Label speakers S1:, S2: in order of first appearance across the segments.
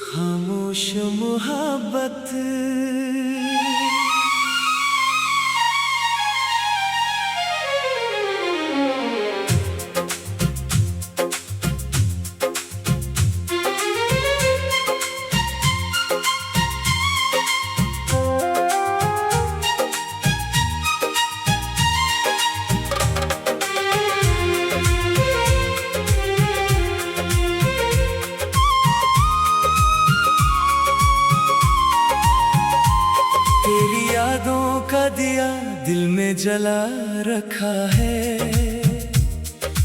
S1: खामोश मोहब्बत तेरी यादों का दिया दिल में जला रखा है।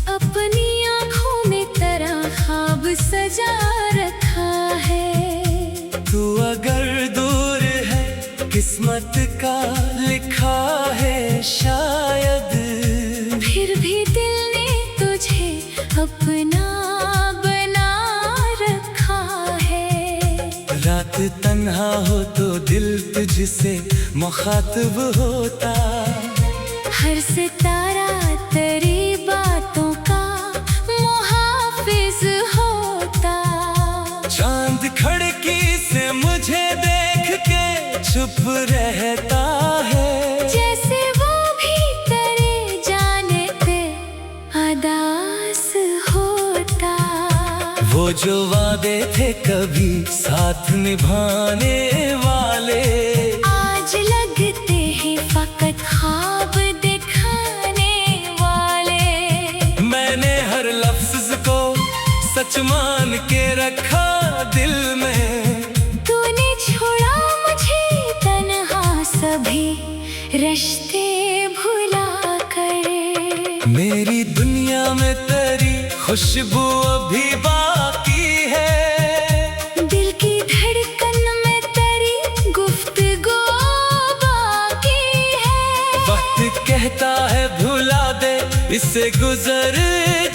S2: अपनी आँखों में तेरा ख्वाब सजा रखा है।
S1: तू अगर दूर है किस्मत का लिखा है शायद,
S2: फिर भी दिल ने तुझे अपना बना रखा है।
S1: रात तन्हा हो तो दिल तुझसे मुखातिब होता,
S2: हर सितारा तेरी बातों का मुहाफिज होता।
S1: चांद खिड़की से मुझे देख के चुप रहता है,
S2: जैसे वो भी तेरे जाने पे अदास होता।
S1: वो जो वादे थे कभी साथ निभाने वाले,
S2: आज लगते हैं फकत ख्वाब दिखाने वाले।
S1: मैंने हर लफ्ज को सच मान के रखा दिल में।
S2: तूने छोड़ा मुझे तन्हा सभी रिश्ते भुला कर।
S1: मेरी दुनिया में तेरी खुशबू अभी बाकी है,
S2: दिल की धड़कन में तेरी गुफ्तगू बाकी है।
S1: वक्त कहता है भुला दे इसे गुजर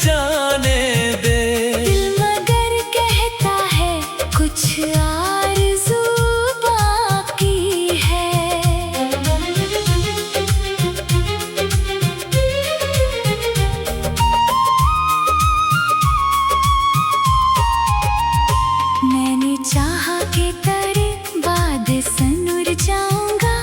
S1: जाने दे।
S2: दिल मगर कहता है कुछ आरज़ू बाकी है। मैंने चाहा कि तेरे बाद सनुर जाऊंगा,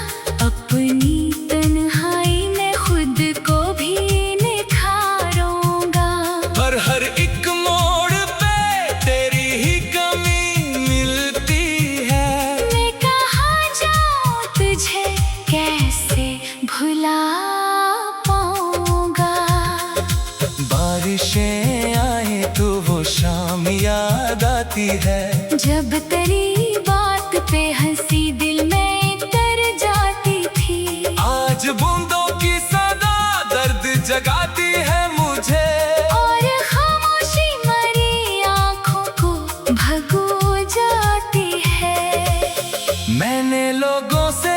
S2: अपनी तन्हाई में खुद को भी निखारूंगा।
S1: पर हर एक मोड़ पे तेरी ही कमी मिलती है।
S2: मैं कहाँ जाऊँ तुझे कैसे भुला पाऊंगा।
S1: बारिशें आए तो वो शाम याद आती है,
S2: जब तेरी बात पे हंसी दिल में तर जाती थी।
S1: आज बूंदों की सदा दर्द जगाती है मुझे।
S2: और खामोशी मरी आँखों को भगो जाती है।
S1: मैंने लोगों से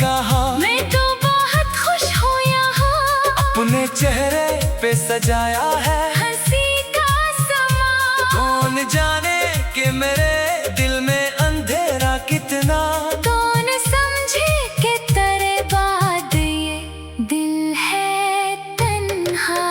S1: कहा
S2: मैं तो बहुत खुश हूँ यहाँ,
S1: अपने चेहरे पे सजाया है।
S2: हंसी का समा।
S1: कौन जाने कि मेरे दिल में अंधेरा कितना।
S2: कौन समझे कि तेरे बाद ये दिल है तन्हा।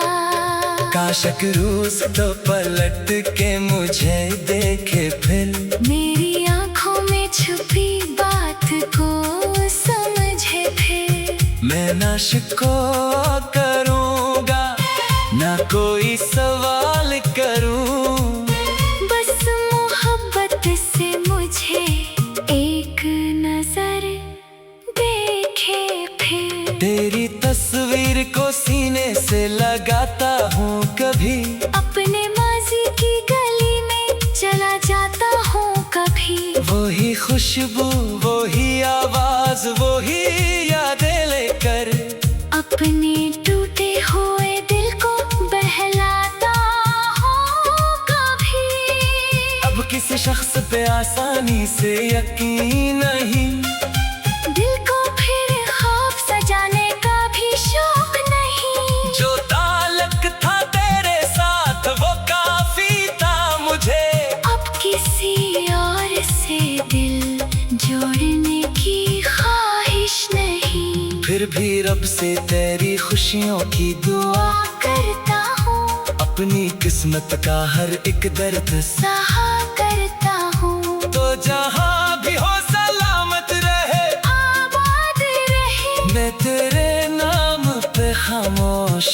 S1: काशक रूस तो पलट के मुझे देखे फिर,
S2: मेरी आँखों में छुपी बात को समझे फिर।
S1: मैं ना शिकवा करूँगा ना कोई सवाल करूँ।
S2: बस मोहब्बत से मुझे एक नजर देखे फिर।
S1: तेरी तस्वीर को सीने से लगाता हूँ कभी,
S2: अपने माजी की गली में चला जाता हूँ कभी।
S1: वही खुशबू वही आवाज वही यादें लेकर,
S2: अपने टूटे हुए दिल को बहलाता हूँ कभी।
S1: अब किसी शख्स पे आसानी से यकीन नहीं,
S2: दिल को फिर ख्वाब सजाने का भी शौक नहीं।
S1: जो ताल्लुक था तेरे साथ वो काफी था मुझे।
S2: अब किसी और से दिल जोड़ने की ख्वाहिश नहीं।
S1: फिर भी रब से तेरी खुशियों की दुआ
S2: करता हूँ
S1: अपनी किस्मत का हर एक दर्द
S2: सहा करता हूँ।
S1: तो जहाँ भी हो सलामत रहे,
S2: आबाद रहे,
S1: मैं तेरे नाम पे खामोश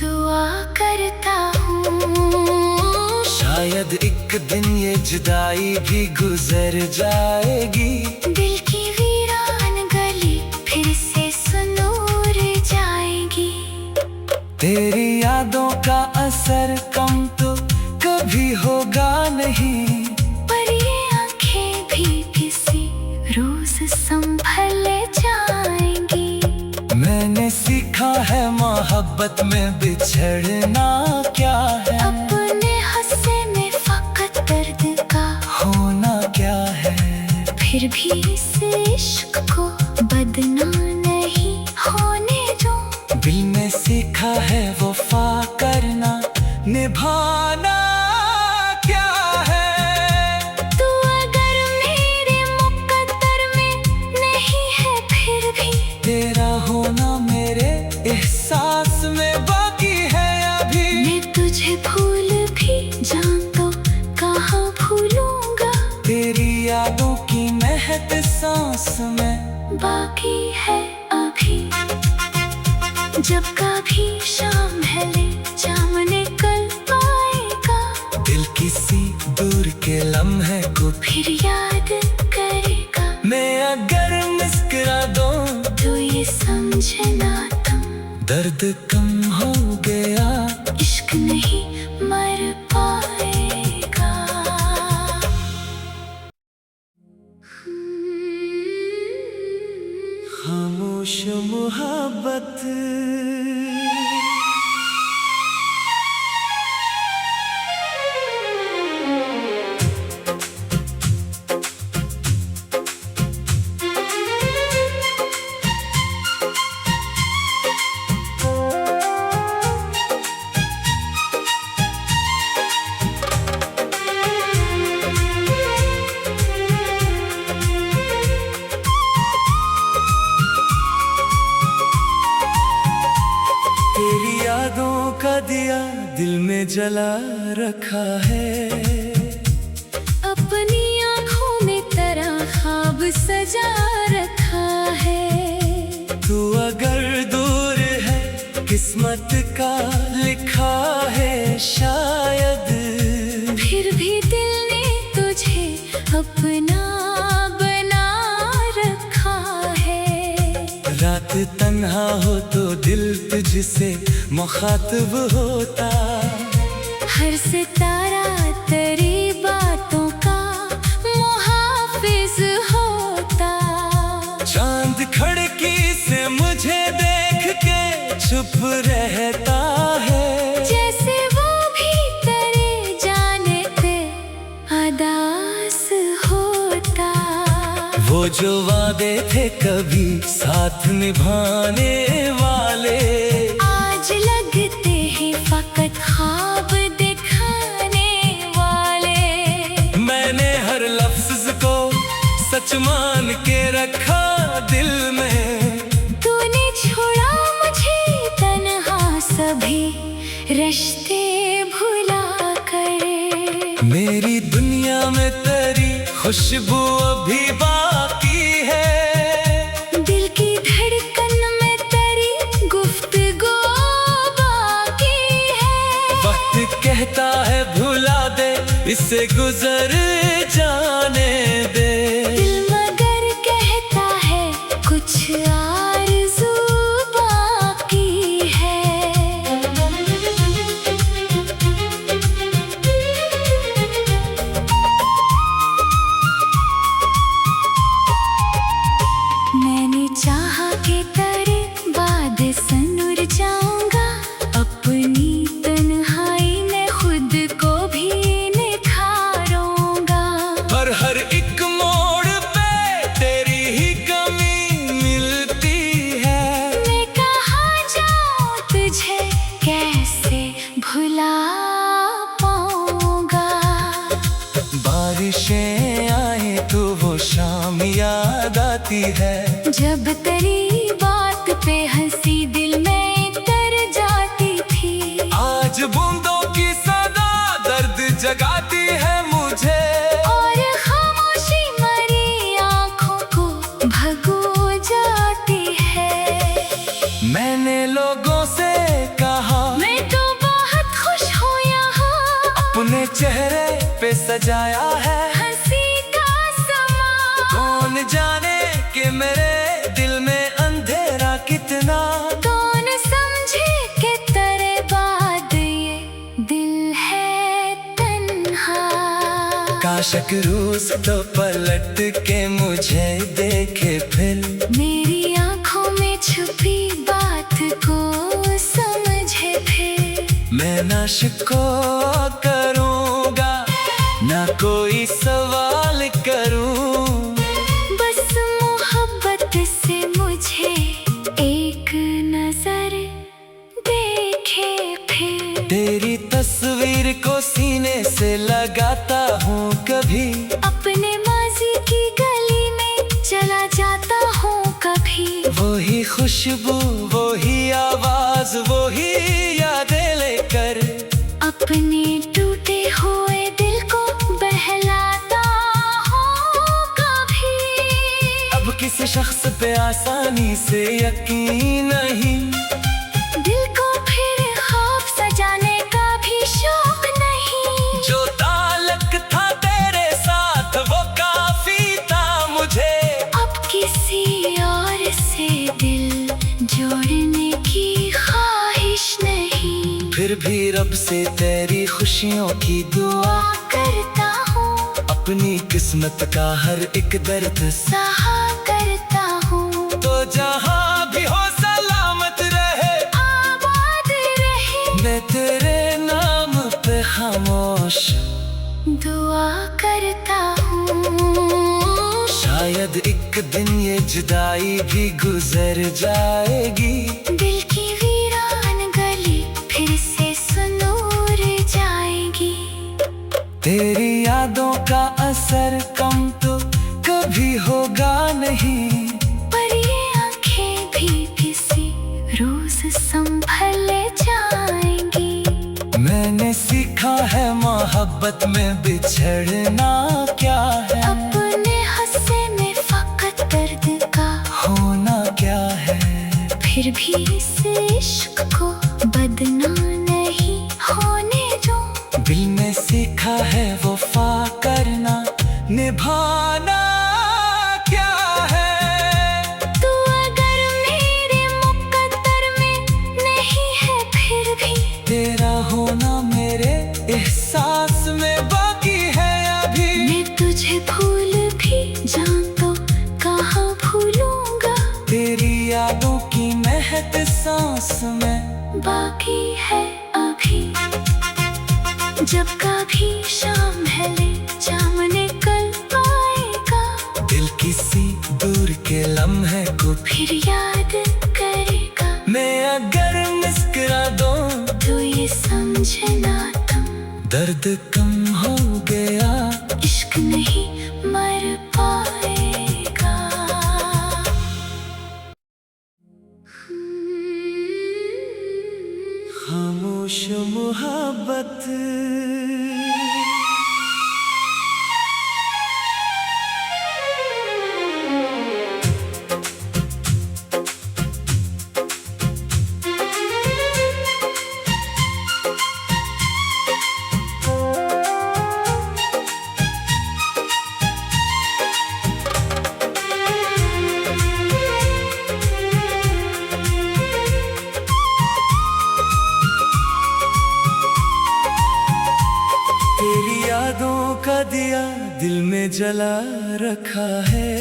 S2: दुआ करता हूँ।
S1: शायद एक दिन ये जुदाई भी गुजर जाएगी,
S2: दिल की वीरान गली फिर से सुनूर जाएगी।
S1: तेरी यादों का असर कम तो कभी होगा नहीं,
S2: पर ये आंखें भी किसी रोज संभल जाएंगी।
S1: मैंने सीखा है मोहब्बत में बिछड़ना क्या है,
S2: अपने हंसे में फकत दर्द का
S1: होना क्या है।
S2: फिर भी इस इश्क को बदनाम नहीं होने दूं।
S1: दिल में सीखा है वफा करना, निभाना क्या है।
S2: तू अगर मेरे मुकद्दर में नहीं है, फिर भी
S1: तेरा होना मेरे एहसास में बाकी है अभी।
S2: मैं तुझे भूल भी जाऊं तो कहाँ भूलूंगा,
S1: तेरी यादों की महक सांस में
S2: बाकी है अभी। जब कभी शाम ढले चाँद निकल आएगा,
S1: दिल किसी दूर के लम्हे को
S2: फिर याद करेगा।
S1: मैं अगर मुस्कुरा दूं
S2: तो ये समझना तुम,
S1: दर्द कम हो गया,
S2: इश्क नहीं मर पाएगा।
S1: खामोश मोहब्बत। तेरी यादों का दिया दिल में जला रखा है,
S2: अपनी आँखों में तेरा ख्वाब सजा रखा है।
S1: तू अगर दूर है किस्मत का लिखा है शायद,
S2: फिर भी दिल ने तुझे अपना बना रखा है।
S1: रात तन्हा हो तो दिल तुझसे मुखातिब होता,
S2: हर सितारा तेरी बातों का मुहाफिज होता।
S1: चांद खिड़की से मुझे देख के चुप रहता है,
S2: जैसे वो भी तेरे जाने पे अदास होता।
S1: वो जो वादे थे कभी साथ निभाने वाले,
S2: आज लगते हैं फकत ख्वाब दिखाने वाले।
S1: मैंने हर लफ्ज को सच मान के रखा दिल में,
S2: तूने छोड़ा मुझे तन्हा सभी रिश्ते भुला कर।
S1: मेरी दुनिया में तेरी खुशबू अभी बाकी है,
S2: दिल की धड़कन में तेरी गुफ्तगू बाकी है।
S1: वक्त कहता है भुला दे, इससे गुजर जाने दे।
S2: दिल मगर कहता है कुछ आरज़ू बाकी है। मैंने चाहा कि तेरे बाद सनूर जाऊंगा, अपनी तन्हाई में खुद को भी निखारूंगा।
S1: पर हर एक मोड़ पे तेरी ही कमी मिलती है,
S2: मैं कहाँ जाऊं तुझे कैसे भुला पाऊंगा।
S1: बारिशें आए तो वो शाम याद आती है,
S2: जब तेरी बात पे हंसी दिल में तर जाती थी।
S1: आज बूंद जगाती है मुझे,
S2: और खामोशी मरी आँखों को भगो जाती है।
S1: मैंने लोगों से कहा
S2: मैं तो बहुत खुश हूँ यहाँ,
S1: अपने चेहरे पे सजाया है
S2: हंसी का समा।
S1: कौन जाने कि मेरे दिल में अंधेरा कितना,
S2: कौन समझे कि तेरे बाद ये दिल है तन्हा।
S1: काशक रूस तो पलट के मुझे देखे फिर,
S2: मेरी आँखों में छुपी बात को समझे फिर।
S1: मैं ना शिको करूँगा ना कोई सवाल करूँ,
S2: बस मोहब्बत से मुझे एक नजर देखे फिर।
S1: तेरी तस्वीर को सीने से लगाता हूँ कभी,
S2: अपने माजी की गली में चला जाता हूँ कभी।
S1: वही खुशबू वही आवाज वही यादें लेकर,
S2: अपने टूटे हुए दिल को बहलाता हूँ कभी।
S1: अब किसी शख्स पे आसानी से यकीन नहीं,
S2: दिल को फिर ख्वाब सजाने का भी शौक नहीं।
S1: जो ताल्लुक था तेरे साथ वो काफी था मुझे,
S2: अब किसी और से दिल जोड़ने की ख्वाहिश नहीं।
S1: फिर भी रब से तेरी खुशियों की दुआ
S2: करता हूँ,
S1: अपनी किस्मत का हर एक दर्द
S2: सहा करता हूँ।
S1: तो जहाँ भी हो सलामत रहे
S2: आबाद रहे,
S1: मैं तेरे नाम पे खामोश
S2: दुआ करता हूँ।
S1: शायद एक दिन ये जुदाई भी गुजर जाएगी,
S2: दिल की वीरान गली फिर से सुनूर जाएगी।
S1: तेरी यादों का असर कम तो कभी होगा नहीं,
S2: पर ये आंखें भी किसी रोज संभल जाएंगी।
S1: मैंने सीखा है मोहब्बत में बिछड़ना क्या है,
S2: अपने हंसे में फकत दर्द का
S1: होना क्या है।
S2: फिर भी इस इश्क को बदना नहीं होने दो।
S1: दिल में सीखा है वफा करना निभाना क्या है।
S2: तू अगर मेरे मुकद्दर में नहीं है फिर भी
S1: तेरा होना मेरे एहसास में बाकी है अभी।
S2: मैं तुझे भूल भी जाऊं तो कहाँ भूलूंगा,
S1: तेरी यादों की महक सांस में
S2: बाकी है अभी। जब कभी शाम ढले सामने कल आएगा,
S1: दिल किसी दूर के लम्हे को
S2: फिर याद करेगा।
S1: मैं अगर मुस्कुरा दूं
S2: तो ये समझना तुम
S1: दर्द कम हो गया,
S2: इश्क नहीं मर पाएगा।
S1: खामोश मोहब्बत का दिया दिल में जला रखा है,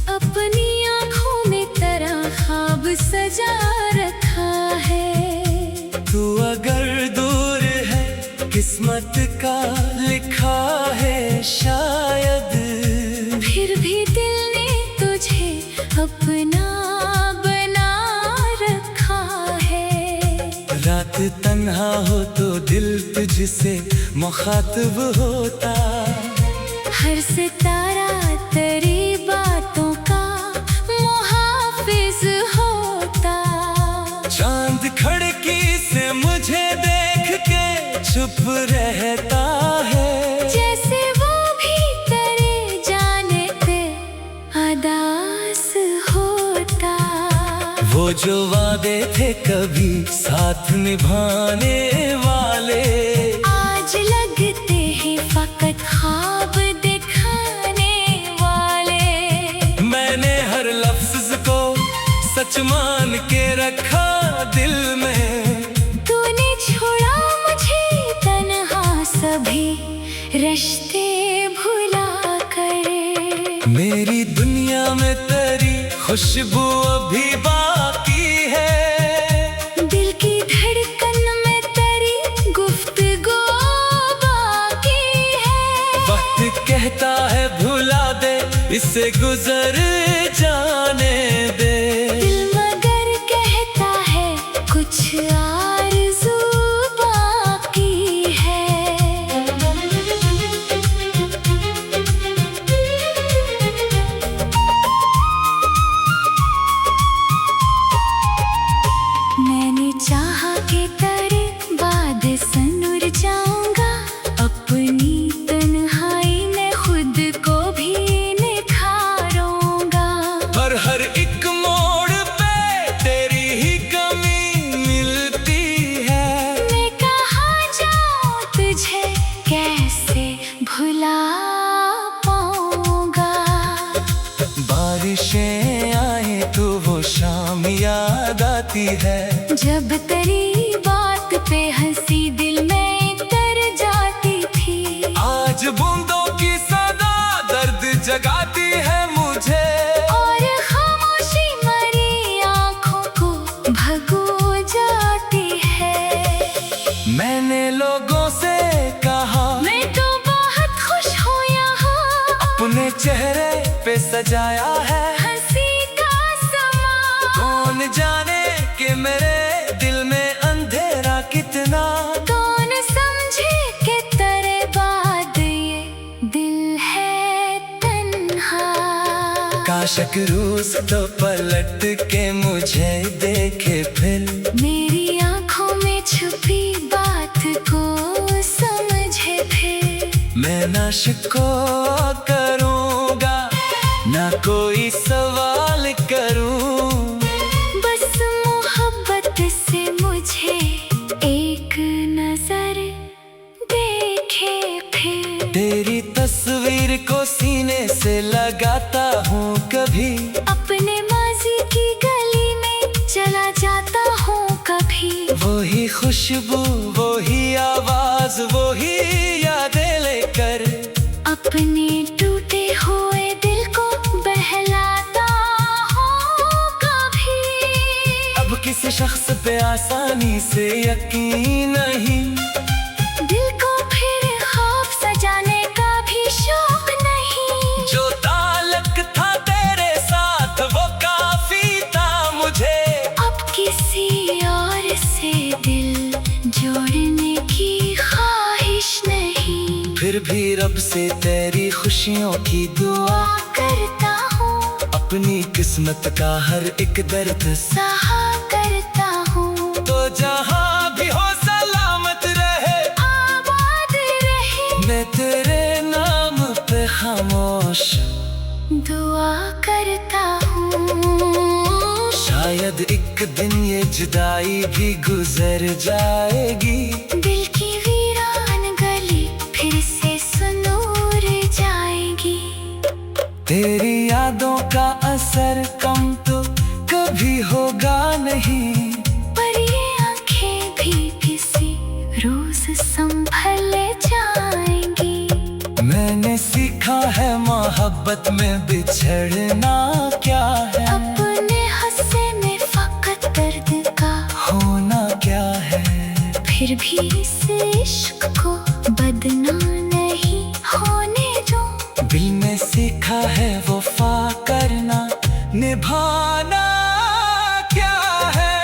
S2: अपनी आँखों में तेरा ख्वाब सजा रखा है।
S1: तू अगर दूर है किस्मत का लिखा है शायद,
S2: फिर भी दिल ने तुझे अपना बना रखा है।
S1: रात तन्हा हो तो दिल तुझसे मुखातिब होता,
S2: हर सितारा तेरी बातों का मुहाफिज होता।
S1: चांद खिड़की से मुझे देख के छुप रहता है।
S2: जैसे वो भी तेरे जाने पे अदास होता।
S1: वो जो वादे थे कभी साथ निभाने वाले,
S2: आज लगते हैं फकत ख्वाब दिखाने वाले।
S1: मैंने हर लफ्ज को सच मान के रखा दिल में।
S2: तूने छोड़ा मुझे तन्हा सभी रिश्ते भुला कर।
S1: मेरी दुनिया में तेरी खुशबू अभी बाकी है।
S2: दिल की धड़कन में तेरी गुफ्तगू बाकी है।
S1: वक्त कहता है भुला दे, इससे गुजर जाने दे।
S2: दिल मगर कहता है कुछ आरज़ू बाकी है। मैंने चाहा कि तेरे बाद सनुर जाऊंगा। अपनी तन्हाई में खुद को भी निखारूंगा।
S1: हर एक मोड़ पे तेरी ही कमी मिलती है।
S2: मैं कहाँ जाऊँ तुझे कैसे भुला पाऊंगा।
S1: बारिशें आए तो वो शाम याद आती है।
S2: जब तेरी बात पे हंसी दिल में तर जाती थी।
S1: आज बूंदों की सदा दर्द जगाती है मुझे।
S2: और खामोशी मरी आँखों को भगो जाती है।
S1: मैंने लोगों से कहा
S2: मैं तो बहुत खुश हूँ यहाँ।
S1: अपने चेहरे पे सजाया है
S2: हंसी का समा।
S1: कौन जाने कि मेरे दिल में अंधेरा कितना।
S2: कौन समझे कि तेरे बाद ये दिल है तन्हा।
S1: काशक रोज तो पलट के मुझे देखे फिर।
S2: मेरी आँखों में छुपी बात को समझे फिर।
S1: मैं ना शिकवा करूँगा ना कोई सवाल करूँ।
S2: बस मोहब्बत से मुझे एक नजर देखे फिर।
S1: तेरी तस्वीर को सीने से लगाता हूँ कभी।
S2: अपने माजी की गली में चला जाता हूँ कभी।
S1: वही खुशबू वही आवाज वही यादें लेकर।
S2: अपने टूटे हुए दिल को बहलाता हूँ कभी।
S1: अब किसी शख्स पे आसानी से यकीन नहीं।
S2: दिल को फिर ख्वाब सजाने का भी शौक नहीं।
S1: जो ताल्लुक था तेरे साथ वो काफी था मुझे।
S2: अब किसी और से दिल जोड़ने की ख्वाहिश नहीं।
S1: फिर भी रब से तेरी खुशियों की दुआ
S2: करता हूँ।
S1: अपनी किस्मत का हर एक दर्द
S2: सहा करता हूँ।
S1: तो जहाँ भी हो सलामत रहे
S2: आबाद रहे।
S1: मैं तेरे नाम पे खामोश
S2: दुआ करता हूँ।
S1: शायद एक दिन ये जुदाई भी गुजर जाएगी।
S2: दिल की वीरान गली फिर से सुनूर जाएगी।
S1: तेरी यादों का असर कम तो कभी होगा नहीं।
S2: पर ये आंखें भी किसी रोज संभल जाएंगी।
S1: मैंने सीखा है मोहब्बत में बिछड़ना क्या है।
S2: अपने हंसे में फकत दर्द का
S1: होना क्या है।
S2: फिर भी इस इश्क को बदना नहीं होने दो।
S1: दिल में सीखा है वफा करना निभाना क्या है।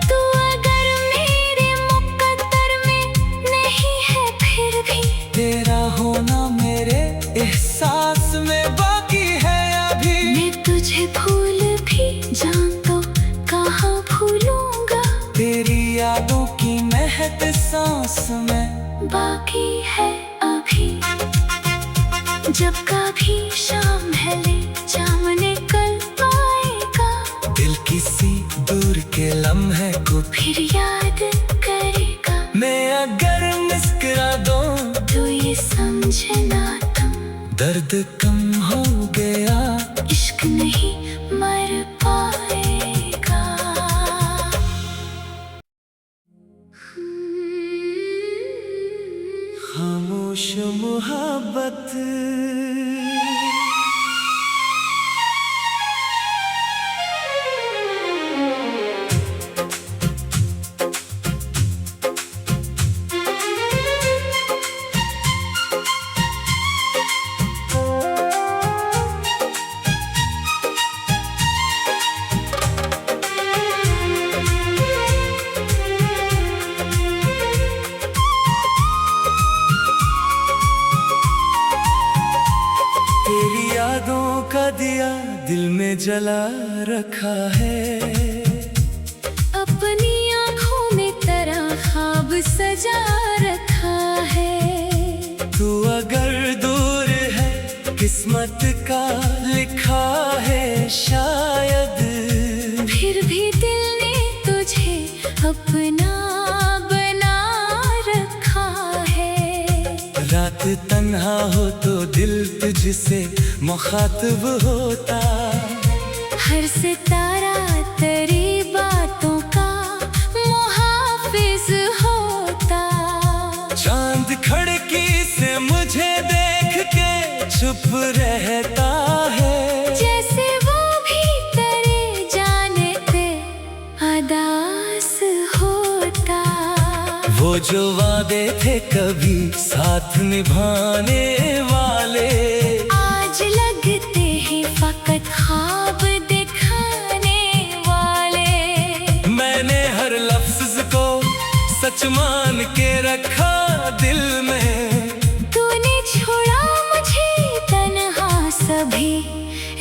S2: तू अगर मेरे मुकद्दर में नहीं है फिर भी
S1: तेरा होना मेरे एहसास में बाकी है अभी।
S2: मैं तुझे भूल भी जाऊं तो कहाँ भूलूंगा।
S1: तेरी यादों की महक सांस में
S2: बाकी है अभी। जब कभी शाम ढले चाँद निकल आएगा,
S1: दिल किसी दूर के लम्हे को
S2: फिर याद करेगा।
S1: मैं अगर मुस्कुरा दूं
S2: तो ये समझना तुम,
S1: दर्द कम हो गया,
S2: इश्क नहीं मर पाएगा।
S1: खामोश मोहब्बत तेरी यादों का दिया दिल में जला रखा है।
S2: अपनी आँखों में तरह ख्वाब सजा रखा है।
S1: तू अगर दूर है किस्मत का लिखा है शायद,
S2: फिर भी दिल ने तुझे अपना बना रखा है।
S1: रात तन्हा हो तो दिल तुझसे मुखातिब होता,
S2: हर सितारा तेरी बातों का मुहाफिज होता।
S1: चांद खिड़की से मुझे देख के चुप रहता है,
S2: जैसे वो भी तेरे जाने पे अदास होता।
S1: वो जो वादे थे कभी साथ निभाने वाले,
S2: आज लगते हैं फकत ख्वाब दिखाने वाले।
S1: मैंने हर लफ्ज को सच मान के रखा दिल में।
S2: तूने छोड़ा मुझे तन्हा सभी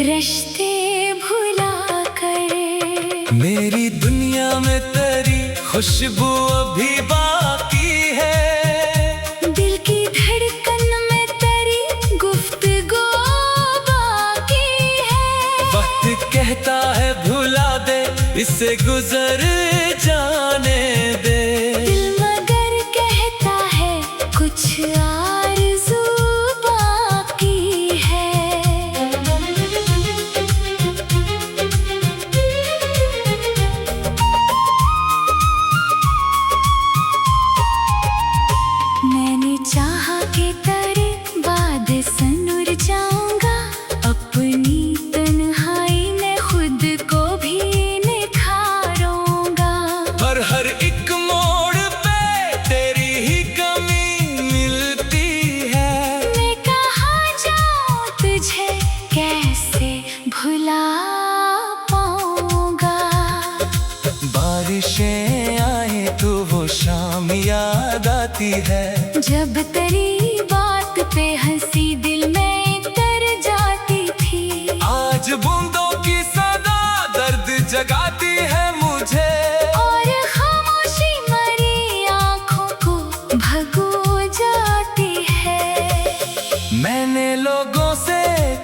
S2: रिश्ते भुला कर।
S1: मेरी दुनिया में तेरी खुशबू अभी बाकी है,
S2: दिल की धड़कन में तेरी गुफ्तगू बाकी है।
S1: वक्त कहता है भुला दे इसे गुजर जाने दे।
S2: दिल मगर कहता है कुछ आरज़ू बाकी है। मैंने चाहा कि तेरे बाद सनुर जाऊंगा, अपनी तन्हाई में खुद को भी निखारूंगा।
S1: पर हर एक मोड़ पे तेरी ही कमी मिलती है।
S2: मैं कहाँ जाऊँ तुझे कैसे भुला पाऊंगा।
S1: बारिशें आए तो वो शाम याद आती है,
S2: जब तेरी बात पे हंसी दिल में तर जाती थी।
S1: आज बूंदों की सदा दर्द जगाती है मुझे।
S2: और खामोशी मरी आँखों को भगो जाती है।
S1: मैंने लोगों से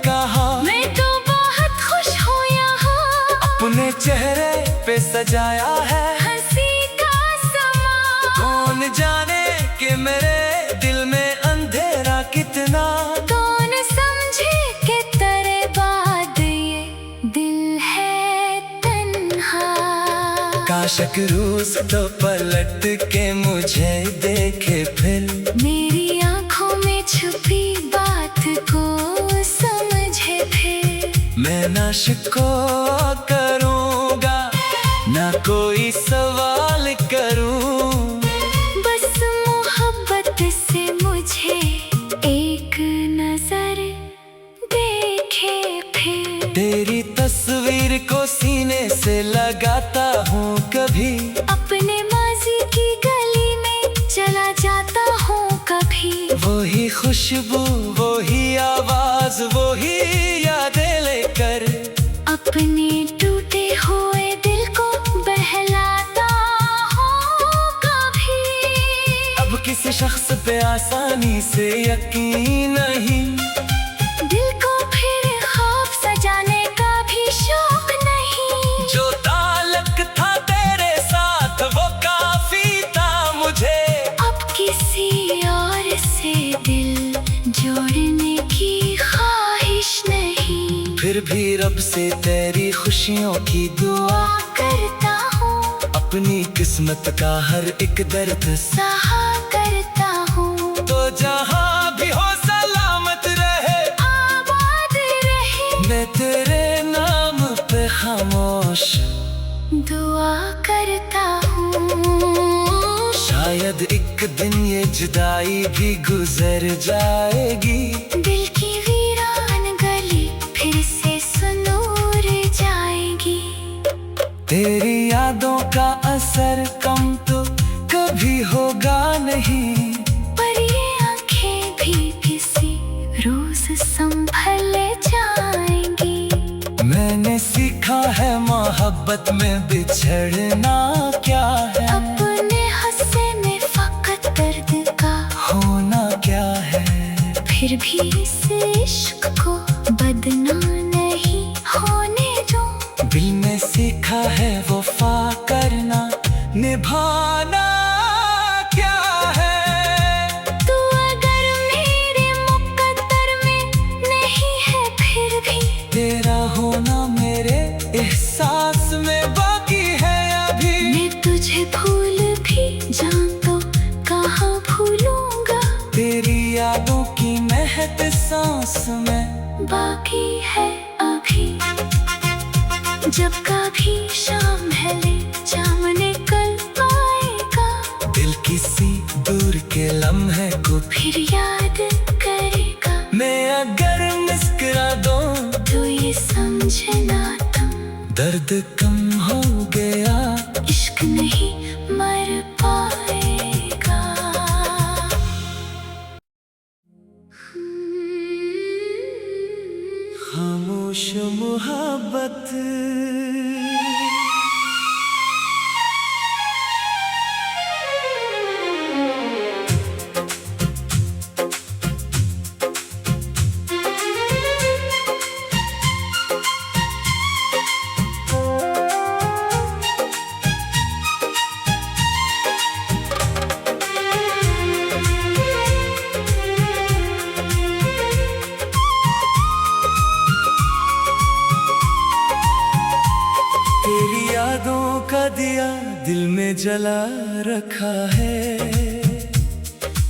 S1: कहा
S2: मैं तो बहुत खुश हूँ यहाँ,
S1: अपने चेहरे पे सजाया है
S2: हंसी का समा।
S1: कौन जाने कि मेरे दिल में अंधेरा कितना।
S2: कौन समझे कि तेरे बाद ये दिल है तन्हा।
S1: काश एक रोज तो पलट के मुझे देखे फिर,
S2: मेरी आँखों में छुपी बात को समझे फिर।
S1: मैं ना शिकवा करूँगा ना कोई सवाल करूँ,
S2: बस मोहब्बत से मुझे एक नजर देखे फिर।
S1: तेरी तस्वीर को सीने से लगाता हूँ कभी,
S2: अपने माजी की गली में चला जाता हूँ कभी।
S1: वही खुशबू वही आवाज वही यादें लेकर,
S2: अपने टूटे हुए दिल को बहलाता हूँ कभी।
S1: शख्स पे आसानी से यकीन नहीं,
S2: दिल को फिर ख्वाब सजाने का भी शौक नहीं।
S1: जो ताल्लुक था तेरे साथ वो काफी था मुझे,
S2: अब किसी और से दिल जोड़ने की ख्वाहिश नहीं।
S1: फिर भी रब से तेरी खुशियों की दुआ
S2: करता हूँ,
S1: अपनी किस्मत का हर एक दर्द
S2: सहा करता हूँ।
S1: तो जहाँ भी हो सलामत रहे,
S2: आबाद रहे,
S1: मैं तेरे नाम पे खामोश
S2: दुआ करता हूँ।
S1: शायद एक दिन ये जुदाई भी गुजर जाएगी,
S2: दिल की वीरान गली फिर से सुनूर जाएगी।
S1: तेरी यादों का असर कम तो कभी होगा नहीं,
S2: पर ये आंखें भी किसी रोज संभल जाएंगी।
S1: मैंने सीखा है मोहब्बत में बिछड़ना क्या है,
S2: अपने हंसे में फकत दर्द का
S1: होना क्या है।
S2: फिर भी इस इश्क को बदनाम नहीं होने दूं।
S1: दिल में सीखा है वफा करना, निभाना क्या है।
S2: तू अगर मेरे मुकद्दर में नहीं है, फिर भी
S1: तेरा होना मेरे एहसास में बाकी है अभी।
S2: मैं तुझे भूल भी जाऊं तो कहाँ भूलूंगा,
S1: तेरी यादों की महक सांस में
S2: बाकी है अभी। जब कभी शाम ढले चाँद निकल आएगा,
S1: दिल किसी दूर के लम्हे को
S2: फिर याद करेगा।
S1: मैं अगर मुस्कुरा दूं
S2: तो ये समझना तुम,
S1: दर्द कम हो गया,
S2: इश्क नहीं मर पाएगा।
S1: खामोश मोहब्बत। तेरी यादों का दिया दिल में जला रखा है,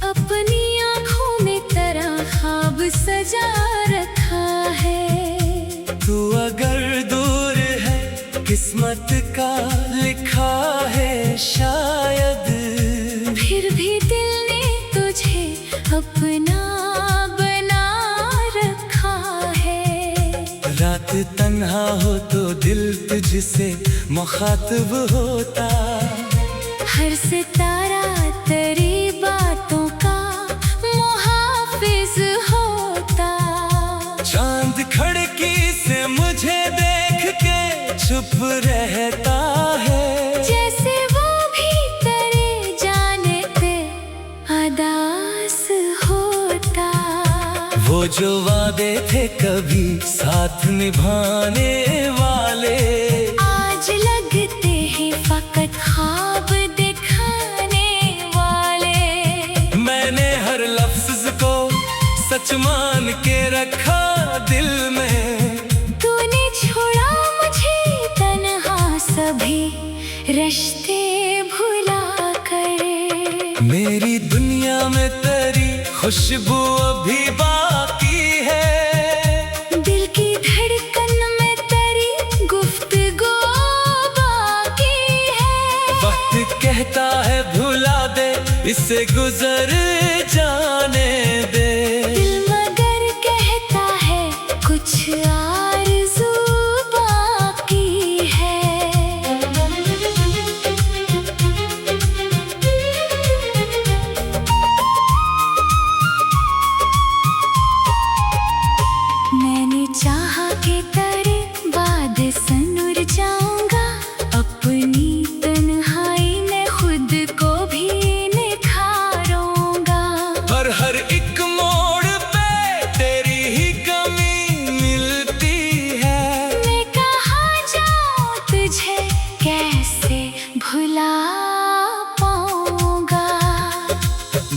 S2: अपनी आँखों में तेरा ख्वाब सजा रखा है।
S1: तू अगर दूर है किस्मत का लिखा है शायद,
S2: फिर भी दिल ने तुझे अपना बना रखा है।
S1: रात तन्हा हो तो दिल तुझसे मुखातिब होता,
S2: हर सितारा तेरी बातों का मुहाफिज होता।
S1: चांद खिड़की से मुझे देख के चुप रहता है,
S2: जैसे वो भी तेरे जाने पे अदास होता।
S1: वो जो वादे थे कभी साथ निभाने वाले,
S2: आज लगते हैं फकत ख्वाब दिखाने वाले।
S1: मैंने हर लफ्ज को सच मान के रखा दिल में,
S2: तूने छोड़ा मुझे तन्हा सभी रिश्ते भुला कर।
S1: मेरी दुनिया में तेरी खुशबू अभी बाकी है,
S2: दिल की धड़कन में तेरी गुफ्तगू बाकी है।
S1: वक्त कहता है भुला दे इसे गुजर जाने दे,
S2: दिल मगर कहता है कुछ आरज़ू बाकी है। मैंने चाहा कि तेरे बाद सनुर जाऊंगा, अपनी तन्हाई में खुद को भी निखारूंगा।
S1: और हर एक मोड़ पे तेरी ही कमी मिलती है।
S2: मैं कहाँ जाऊँ तुझे कैसे भुला पाऊंगा।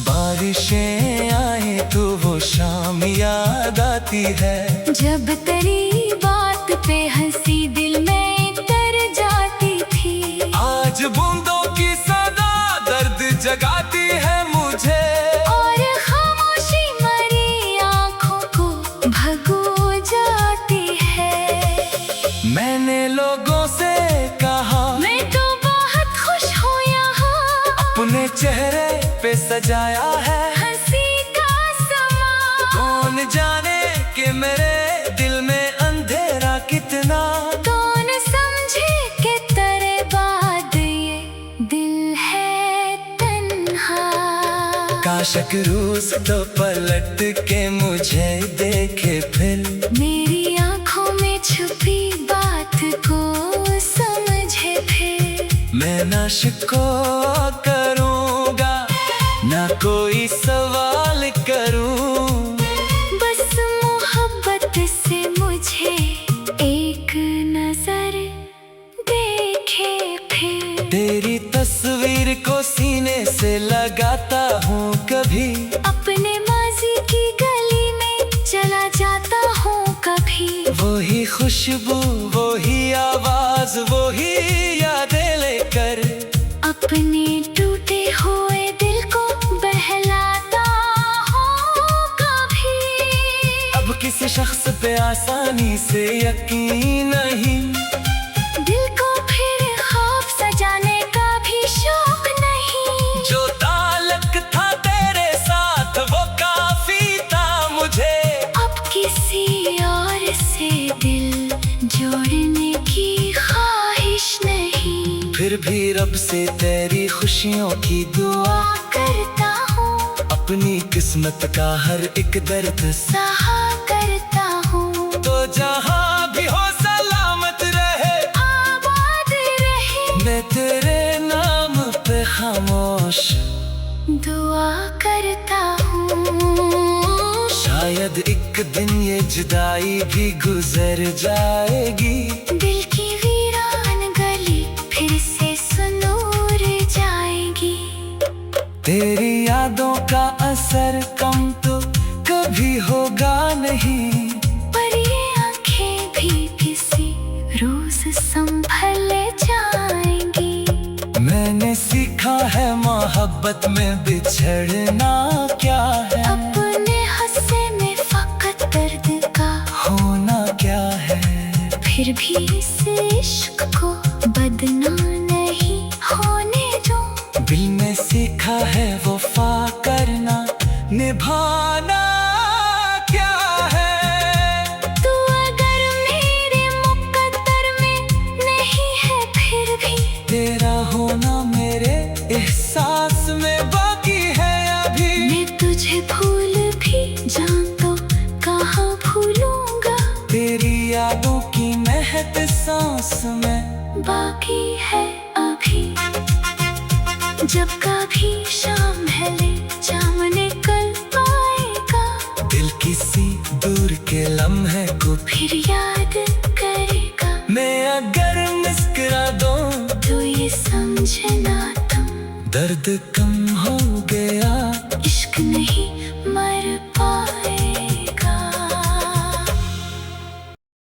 S1: बारिशें आए तो वो शाम याद आती है।
S2: जब तेरी बात पे हंसी दिल में तर जाती थी।
S1: आज बूंदों की सदा दर्द जगाती है मुझे।
S2: और खामोशी मरी आँखों को भगो जाती है।
S1: मैंने लोगों से कहा
S2: मैं तो बहुत खुश हूँ यहाँ।
S1: अपने चेहरे पे सजाया है
S2: हंसी का समा।
S1: कौन जाने कि मेरे दिल में अंधेरा कितना।
S2: कौन समझे कि तेरे बाद ये दिल है तन्हा।
S1: काशक रूस तो पलट के मुझे देखे फिर।
S2: मेरी आँखों में छुपी बात को समझे फिर।
S1: मैं ना शिको करूँगा ना कोई सवाल करूँ।
S2: बस मोहब्बत से मुझे एक नजर देखे फिर।
S1: तेरी तस्वीर को सीने से लगाता हूँ कभी।
S2: अपने माजी की गली में चला जाता हूँ कभी।
S1: वही खुशबू वही आवाज वही यादें लेकर
S2: अपने टूटे हुए दिल को बहलाता हूँ कभी।
S1: अब किसी शख्स पे आसानी से यकीन नहीं।
S2: दिल को फिर ख्वाब सजाने का भी शौक नहीं।
S1: जो ताल्लुक था तेरे साथ वो काफी था मुझे।
S2: अब किसी और से दिल जोड़ने की ख्वाहिश नहीं।
S1: फिर भी रब से तेरी खुशियों की दुआ
S2: करता हूँ।
S1: अपनी किस्मत का हर एक दर्द
S2: सहा करता हूँ।
S1: तो जहाँ भी हो सलामत रहे
S2: आबाद रहे।
S1: मैं तेरे नाम पे खामोश
S2: दुआ करता हूँ।
S1: शायद एक दिन ये जुदाई भी गुजर जाएगी।
S2: दिल की वीरान गली फिर से सुनूर जाएगी।
S1: तेरी यादों का असर कम तो कभी होगा नहीं।
S2: पर ये आंखें भी किसी रोज संभल जाएंगी।
S1: मैंने सीखा है मोहब्बत में बिछड़ना क्या है।
S2: अपने हंसे में फकत दर्द का
S1: होना क्या है।
S2: फिर भी इस इश्क को बदनाम नहीं होने दो।
S1: दिल में सीखा है वफा करना निभाना क्या है।
S2: तू अगर मेरे मुकद्दर में नहीं है फिर भी
S1: तेरा होना मेरे एहसास में बाकी है अभी।
S2: मैं तुझे भूल भी जाऊं तो कहाँ भूलूंगा।
S1: तेरी यादों की महक सांस में
S2: बाकी है अभी। जब कभी शाम ढले सामने कल आएगा।
S1: दिल किसी दूर के लम्हे को
S2: फिर याद करेगा।
S1: मैं अगर मुस्कुरा दूं
S2: तो ये समझना तुम
S1: दर्द कम हो गया।
S2: इश्क नहीं